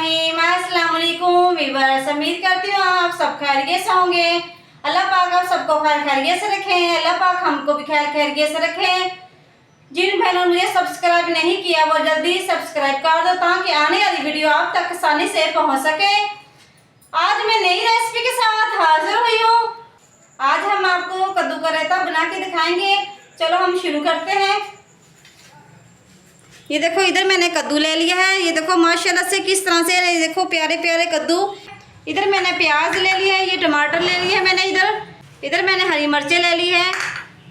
रहीम। अस्सलाम वालेकुम व्यूअर्स, उम्मीद करती हूँ आप सब खैरियत से होंगे। अल्लाह पाक आप सबको खैरियत से रखें। अल्लाह पाक हमको भी खैरियत से रखें। जिन बहनों ने सब्सक्राइब नहीं किया वो जल्दी सब्सक्राइब कर दो ताकि आने वाली वीडियो आप तक आसानी से पहुँच सके। आज मैं नई रेसिपी के साथ हाजिर हुई हूँ। आज हम आपको कद्दू का रायता बना के दिखाएंगे। चलो हम शुरू करते हैं। ये देखो इधर मैंने कद्दू ले लिया है। ये देखो माशाल्लाह से किस तरह से, ये देखो प्यारे प्यारे कद्दू। इधर मैंने प्याज ले लिया है, ये टमाटर ले लिया है मैंने। इधर मैंने हरी मिर्चें ले ली है।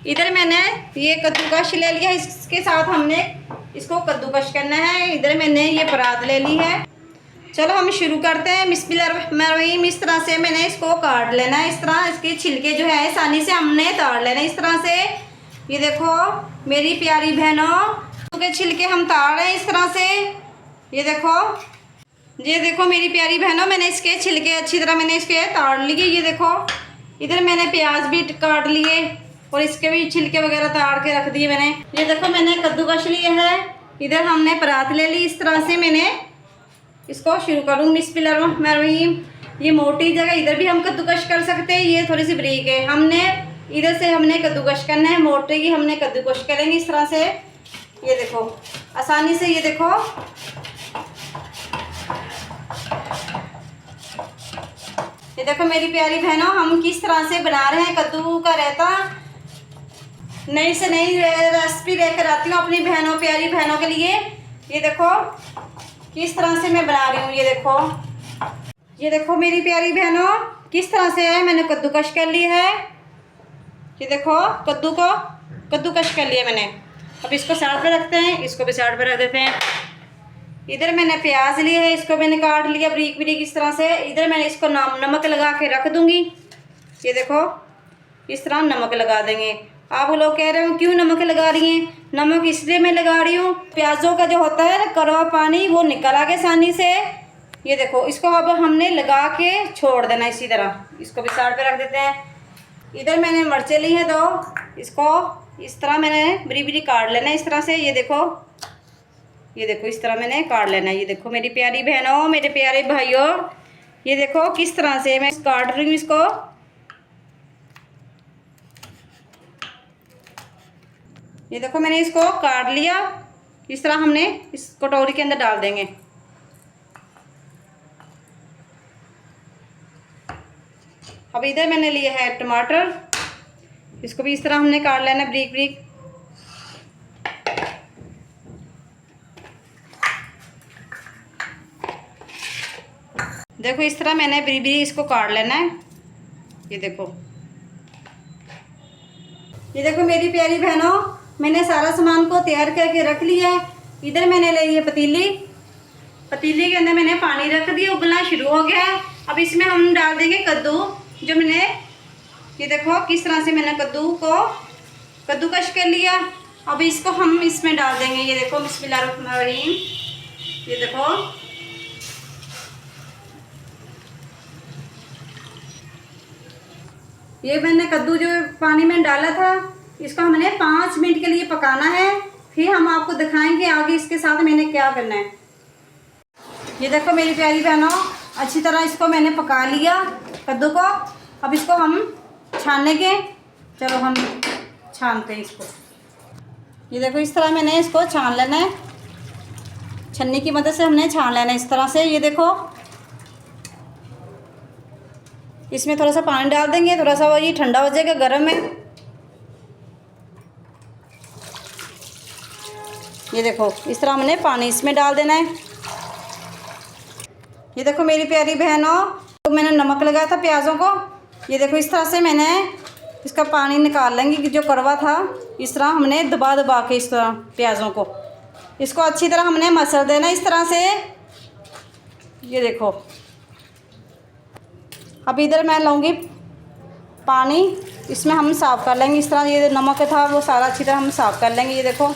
इधर मैंने ये कद्दूकश ले लिया है। इसके साथ हमने इसको कद्दूकश करना है। इधर मैंने ये परात ले ली है। चलो हम शुरू करते हैं। बिस्मिल्लाहिर्रहमानिर्रहीम। इस तरह से मैंने इसको काट लेना है। इस तरह इसके छिलके जो है आसानी से हमने ताड़ लेना है इस तरह से। ये देखो मेरी प्यारी बहनों, के छिलके हम ताड़ रहे हैं इस तरह से। ये देखो मेरी प्यारी बहनों, मैंने इसके छिलके अच्छी तरह मैंने इसके ताड़ लिए। ये देखो इधर मैंने प्याज भी काट लिए और इसके भी छिलके वगैरह ताड़ के रख दिए मैंने। ये देखो मैंने कद्दूकश लिए है। इधर हमने परात ले ली। इस तरह से मैंने इसको शुरू करूँ। बिस्मिल्लाहिर्रहमानिर्रहीम। ये मोटी जगह इधर भी हम कद्दूकश कर सकते हैं, ये थोड़ी सी बारीक है। हमने इधर से हमने कद्दूकश करना है, मोटे की हमने कद्दूकश करेंगे इस तरह से। ये देखो आसानी से, ये देखो मेरी प्यारी बहनों, हम किस तरह से बना रहे हैं कद्दू का रायता। नई से नई रेसिपी लेकर आती हूँ अपनी बहनों, प्यारी बहनों के लिए। ये देखो किस तरह से मैं बना रही हूँ। ये देखो मेरी प्यारी बहनों, किस तरह से है मैंने कद्दूकश कर ली है। ये देखो कद्दू को कद्दूकश कर लिया मैंने। अब इसको साइड पे रखते हैं, इसको भी साइड पे रख देते हैं। इधर मैंने प्याज लिया है, इसको मैंने काट लिया बारीक बारीक इस तरह से। इधर मैंने इसको नमक लगा के रख दूंगी। ये देखो इस तरह नमक लगा देंगे। आप लोग कह रहे हो क्यों नमक लगा रही हैं? नमक इसलिए मैं लगा रही हूँ, प्याज़ों का जो होता है कड़वा पानी वो निकल आगे आसानी से। ये देखो इसको अब हमने लगा के छोड़ देना इसी तरह। इसको भी साइड पे रख देते हैं। इधर मैंने मिर्चें ली हैं 2, इसको इस तरह मैंने बड़ी बड़ी काट लेना है इस तरह से। ये देखो इस तरह मैंने काट लेना है। ये देखो मेरी प्यारी बहनों, मेरे प्यारे भाइयों, ये देखो किस तरह से मैं काट रही हूँ इसको। ये देखो मैंने इसको काट लिया। इस तरह हमने इस कटोरी के अंदर डाल देंगे। अब इधर मैंने लिया है टमाटर, इसको भी इस तरह हमने काट लेना बारीक बारीक। देखो इस तरह मैंने बारीक बारीक इसको काट लेना है। ये देखो मेरी प्यारी बहनों, मैंने सारा सामान को तैयार करके रख लिया है। इधर मैंने ले लिया पतीली के अंदर मैंने पानी रख दिया, उबलना शुरू हो गया है। अब इसमें हम डाल देंगे कद्दू जो मैंने, ये देखो किस तरह से मैंने कद्दू को कद्दूकश कर लिया। अब इसको हम इसमें डाल देंगे। ये देखो बिस्मिल्लाहिर्रहमानिर्रहीम। ये देखो ये मैंने कद्दू जो पानी में डाला था, इसको हमने 5 मिनट के लिए पकाना है। फिर हम आपको दिखाएंगे आगे इसके साथ मैंने क्या करना है। ये देखो मेरी प्यारी बहनों, अच्छी तरह इसको मैंने पका लिया कद्दू को। अब इसको हम छानने के, चलो हम छानते हैं इसको। ये देखो इस तरह मैंने इसको छान लेना है, छन्नी की मदद से हमने छान लेना है इस तरह से। ये देखो इसमें थोड़ा सा पानी डाल देंगे, थोड़ा सा वो ये ठंडा हो जाएगा, गर्म है। ये देखो इस तरह हमने पानी इसमें डाल देना है। ये देखो मेरी प्यारी बहनों, तो मैंने नमक लगाया था प्याज़ों को। ये देखो इस तरह से मैंने इसका पानी निकाल लेंगे जो कड़वा था। इस तरह हमने दबा दबा के इस तरह प्याज़ों को इसको अच्छी तरह हमने मसल देना इस तरह से। ये देखो अब इधर मैं लूँगी पानी, इसमें हम साफ़ कर लेंगे इस तरह। ये नमक था वो सारा अच्छी तरह हम साफ़ कर लेंगे। ये देखो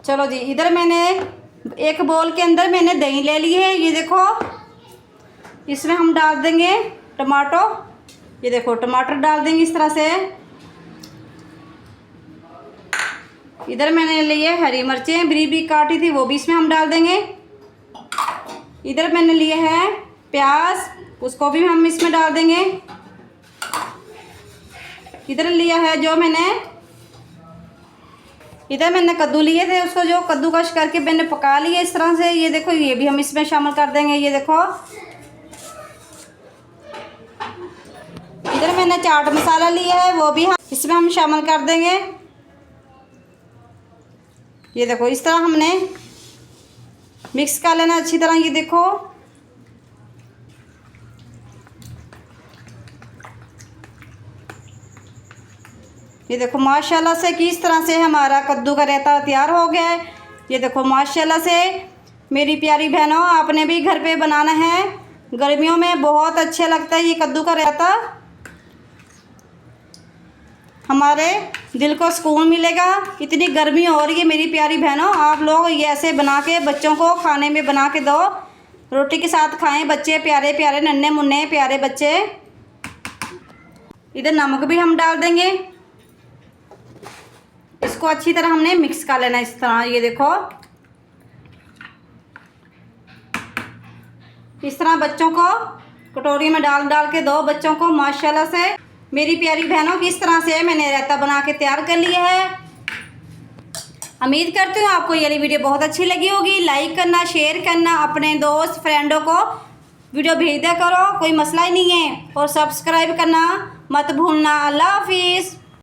चलो जी, इधर मैंने एक बोल के अंदर मैंने दही ले ली है। ये देखो इसमें हम डाल देंगे टमाटो। ये देखो टमाटर डाल देंगे इस तरह से। इधर मैंने लिए हरी मिर्चें बारीक बारीक काटी थी, वो भी इसमें हम डाल देंगे। इधर मैंने लिए हैं प्याज, उसको भी हम इसमें डाल देंगे। इधर लिया है जो इधर मैंने कद्दू लिए थे, उसको जो कद्दूकश करके मैंने पका लिया इस तरह से। ये देखो, ये भी हम इसमें शामिल कर देंगे। ये देखो, इधर मैंने चाट मसाला लिया है, वो भी हम इसमें हम शामिल कर देंगे। ये देखो, इस तरह हमने मिक्स कर लेना अच्छी तरह। ये देखो, ये देखो माशाल्लाह से किस तरह से हमारा कद्दू का रायता तैयार हो गया है। ये देखो माशाल्लाह से मेरी प्यारी बहनों, आपने भी घर पे बनाना है। गर्मियों में बहुत अच्छा लगता है ये कद्दू का रायता। हमारे दिल को सुकून मिलेगा। इतनी गर्मी हो रही है मेरी प्यारी बहनों, आप लोग ये ऐसे बना के बच्चों को खाने में बना के दो, रोटी के साथ खाएं बच्चे, प्यारे प्यारे नन्हे मुन्ने प्यारे बच्चे। इधर नमक भी हम डाल देंगे। इसको अच्छी तरह हमने मिक्स कर लेना इस तरह। ये देखो, इस तरह बच्चों को कटोरी में डाल डाल के दो बच्चों को। माशाल्लाह से मेरी प्यारी बहनों, किस तरह से मैंने रायता बना के तैयार कर लिया है। उम्मीद करती हूँ आपको ये वीडियो बहुत अच्छी लगी होगी। लाइक करना, शेयर करना, अपने दोस्त फ्रेंडों को वीडियो भेज दिया करो, कोई मसला ही नहीं है। और सब्सक्राइब करना मत भूलना। अल्लाह हाफिज़।